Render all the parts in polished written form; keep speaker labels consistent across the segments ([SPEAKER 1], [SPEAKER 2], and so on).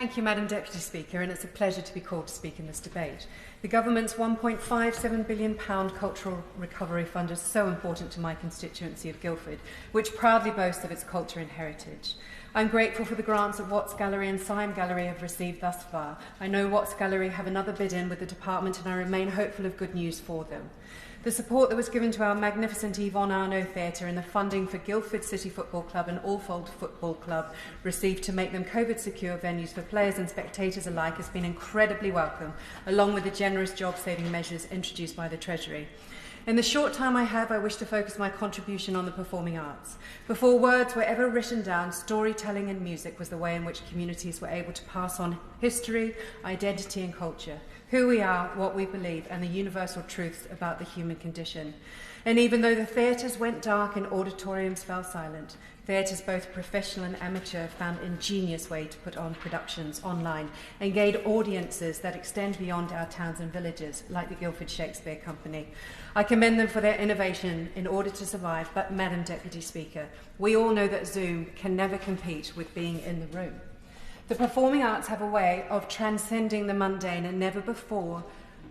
[SPEAKER 1] Thank you, Madam Deputy Speaker, and it's a pleasure to be called to speak in this debate. The Government's £1.57 billion Cultural Recovery Fund is so important to my constituency of Guildford, which proudly boasts of its culture and heritage. I'm grateful for the grants that Watts Gallery and Syme Gallery have received thus far. I know Watts Gallery have another bid in with the department, and I remain hopeful of good news for them. The support that was given to our magnificent Yvonne Arnaud Theatre and the funding for Guildford City Football Club and Allfold Football Club received to make them COVID-secure venues for players and spectators alike has been incredibly welcome, along with the generous job-saving measures introduced by the Treasury. In the short time I have, I wish to focus my contribution on the performing arts. Before words were ever written down, storytelling and music was the way in which communities were able to pass on history, identity and culture, who we are, what we believe, and the universal truths about the human condition. And even though the theatres went dark and auditoriums fell silent, theatres, both professional and amateur, found ingenious way to put on productions online and gain audiences that extend beyond our towns and villages, like the Guildford Shakespeare Company. I commend them for their innovation in order to survive, but Madam Deputy Speaker, we all know that Zoom can never compete with being in the room. The performing arts have a way of transcending the mundane, and never before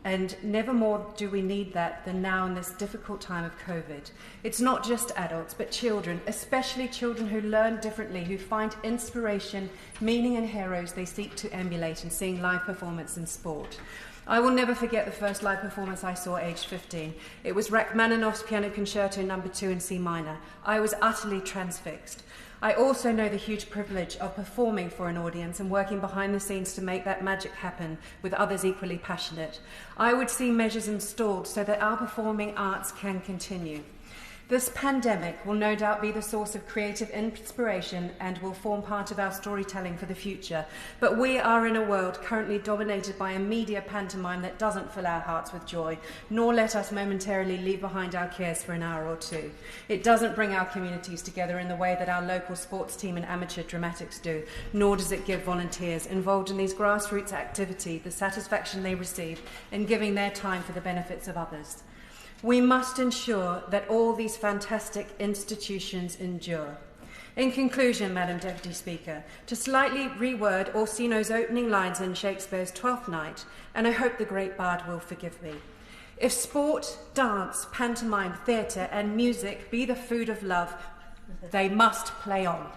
[SPEAKER 1] and never more do we need that than now in this difficult time of COVID. It's not just adults, but children, especially children who learn differently, who find inspiration, meaning and heroes they seek to emulate in seeing live performance in sport. I will never forget the first live performance I saw aged 15. It was Rachmaninoff's Piano Concerto No. 2 in C minor. I was utterly transfixed. I also know the huge privilege of performing for an audience and working behind the scenes to make that magic happen with others equally passionate. I would see measures installed so that our performing arts can continue. This pandemic will no doubt be the source of creative inspiration and will form part of our storytelling for the future. But we are in a world currently dominated by a media pantomime that doesn't fill our hearts with joy, nor let us momentarily leave behind our cares for an hour or two. It doesn't bring our communities together in the way that our local sports team and amateur dramatics do, nor does it give volunteers involved in these grassroots activities the satisfaction they receive in giving their time for the benefits of others. We must ensure that all these fantastic institutions endure. In conclusion, Madam Deputy Speaker, to slightly reword Orsino's opening lines in Shakespeare's Twelfth Night, and I hope the great bard will forgive me. If sport, dance, pantomime, theatre and music be the food of love, they must play on.